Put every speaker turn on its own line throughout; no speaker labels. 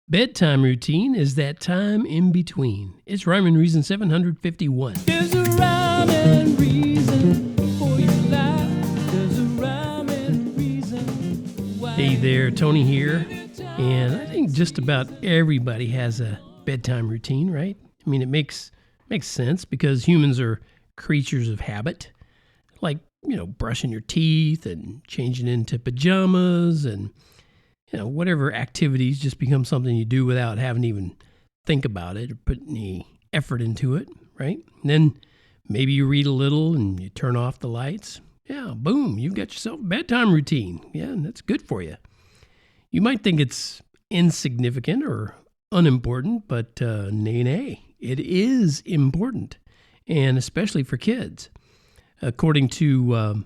Bedtime routine is that time in between. It's Rhyme and Reason 751.
There's a rhyme and reason for your life. There's a rhyme and reason why.
Hey there, Tony here. And I think just about everybody has a bedtime routine, right? I mean, it makes sense because humans are creatures of habit. Like, brushing your teeth and changing into pajamas and whatever activities just become something you do without having to even think about it or put any effort into it, right? And then maybe you read a little and you turn off the lights. Yeah, boom, you've got yourself a bedtime routine. Yeah, and that's good for you. You might think it's insignificant or unimportant, but nay, it is important, and especially for kids. According to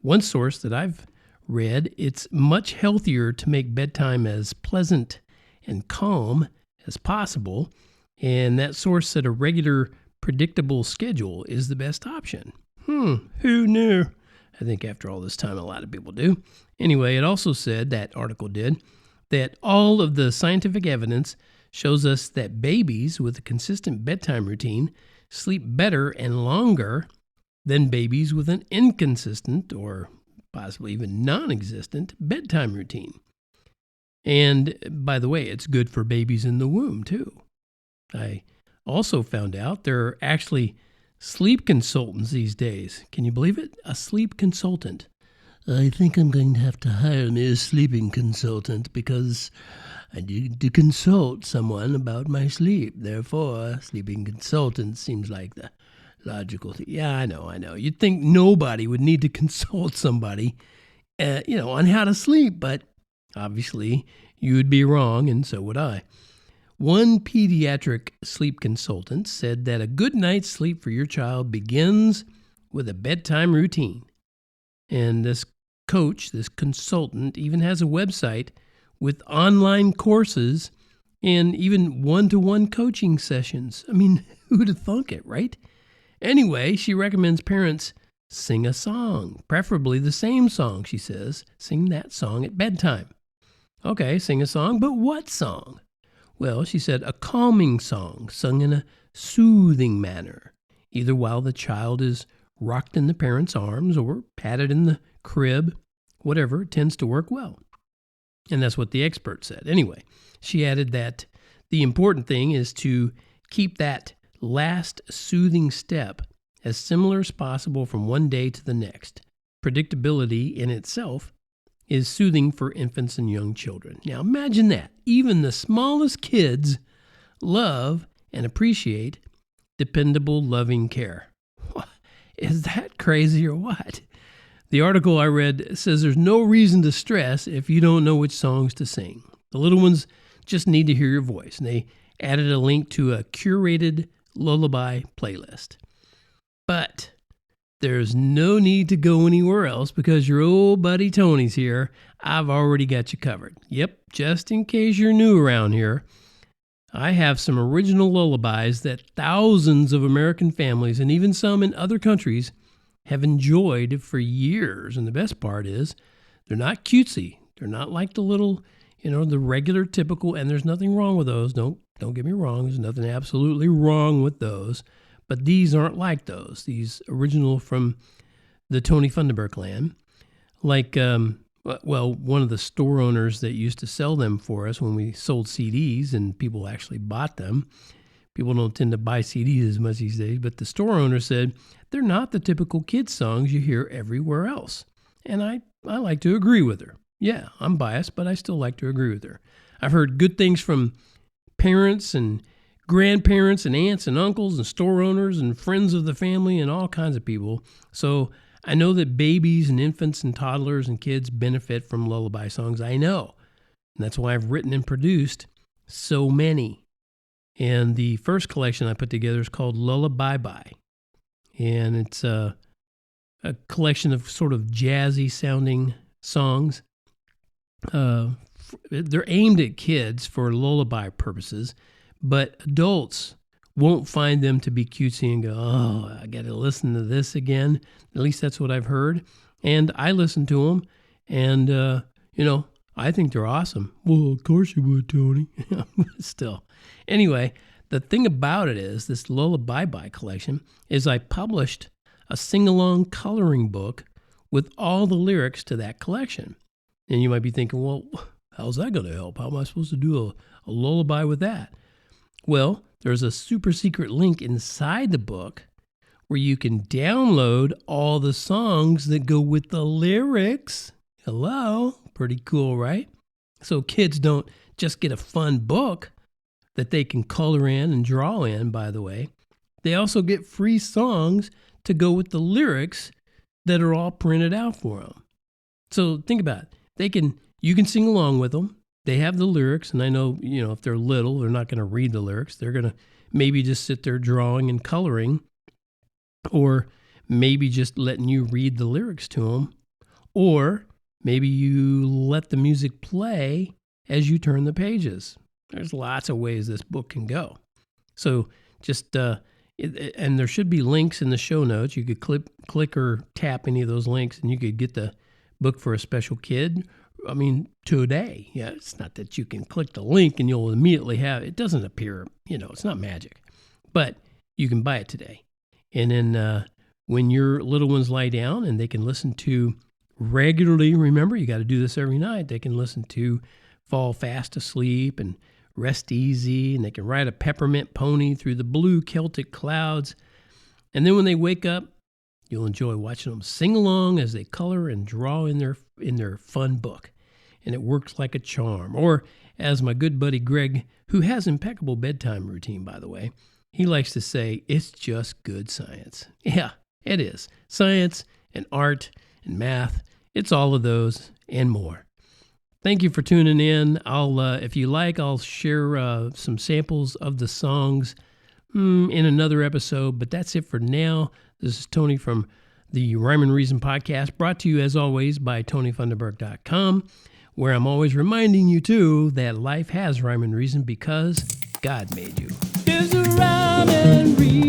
one source that I've read, it's much healthier to make bedtime as pleasant and calm as possible, and that source said a regular, predictable schedule is the best option. Who knew? I think after all this time, a lot of people do. Anyway, it also said, that article did, that all of the scientific evidence shows us that babies with a consistent bedtime routine sleep better and longer than babies with an inconsistent or possibly even non-existent bedtime routine. And by the way, it's good for babies in the womb too. I also found out there are actually sleep consultants these days. Can you believe it? A sleep consultant. I think I'm going to have to hire me a sleeping consultant because I need to consult someone about my sleep. Therefore, sleeping consultant seems like the logical thing. Yeah, I know. You'd think nobody would need to consult somebody, on how to sleep, but obviously you would be wrong, and so would I. One pediatric sleep consultant said that a good night's sleep for your child begins with a bedtime routine. And this coach, this consultant, even has a website with online courses and even one-to-one coaching sessions. I mean, who'd have thunk it, right? Anyway, she recommends parents sing a song, preferably the same song, she says. Sing that song at bedtime. Okay, sing a song, but what song? Well, she said a calming song sung in a soothing manner, either while the child is rocked in the parent's arms or patted in the crib, whatever, tends to work well. And that's what the expert said. Anyway, she added that the important thing is to keep that last soothing step as similar as possible from one day to the next. Predictability in itself is soothing for infants and young children. Now imagine that. Even the smallest kids love and appreciate dependable, loving care. Is that crazy or what? The article I read says there's no reason to stress if you don't know which songs to sing. The little ones just need to hear your voice. And they added a link to a curated lullaby playlist. But there's no need to go anywhere else because your old buddy Tony's here. I've already got you covered. Yep, just in case you're new around here, I have some original lullabies that thousands of American families and even some in other countries have enjoyed for years. And the best part is they're not cutesy. They're not like the little, the regular typical, and there's nothing wrong with those. Don't get me wrong. There's nothing absolutely wrong with those. But these aren't like those. These original from the Tony Funderburk land. Like, one of the store owners that used to sell them for us when we sold CDs and people actually bought them. People don't tend to buy CDs as much these days, but the store owner said they're not the typical kids songs you hear everywhere else. And I like to agree with her. Yeah, I'm biased, but I still like to agree with her. I've heard good things from parents and grandparents and aunts and uncles and store owners and friends of the family and all kinds of people. So I know that babies and infants and toddlers and kids benefit from lullaby songs. I know. And that's why I've written and produced so many. And the first collection I put together is called Lullaby Bye. And it's a collection of sort of jazzy sounding songs. They're aimed at kids for lullaby purposes, but adults won't find them to be cutesy and go, oh, I got to listen to this again. At least that's what I've heard. And I listen to them, and, I think they're awesome. Well, of course you would, Tony. Still. Anyway, the thing about it is, this Lullaby Bye collection is I published a sing-along coloring book with all the lyrics to that collection. And you might be thinking, well, how's that going to help? How am I supposed to do a lullaby with that? Well, there's a super secret link inside the book where you can download all the songs that go with the lyrics. Hello? Pretty cool, right? So kids don't just get a fun book that they can color in and draw in, by the way. They also get free songs to go with the lyrics that are all printed out for them. So think about it. You can sing along with them. They have the lyrics, and I know, if they're little, they're not going to read the lyrics. They're going to maybe just sit there drawing and coloring, or maybe just letting you read the lyrics to them, or maybe you let the music play as you turn the pages. There's lots of ways this book can go. So just, and there should be links in the show notes. You could click or tap any of those links, and you could get the book for a special kid. I mean, today. Yeah, it's not that you can click the link and you'll immediately have it. Doesn't appear, it's not magic. But you can buy it today. And then when your little ones lie down and they can listen to regularly, remember, you got to do this every night. They can listen to Fall Fast Asleep and Rest Easy, and they can ride a peppermint pony through the blue Celtic clouds. And then when they wake up, you'll enjoy watching them sing along as they color and draw in their fun book. And it works like a charm. Or as my good buddy Greg, who has impeccable bedtime routine, by the way, he likes to say, it's just good science. Yeah, it is. Science and art and math, it's all of those and more. Thank you for tuning in. If you like, I'll share some samples of the songs in another episode, but that's it for now. This is Tony from the Rhyme and Reason podcast, brought to you as always by TonyFunderburk.com, where I'm always reminding you too that life has rhyme and reason because God made you.
There's a rhyme and reason.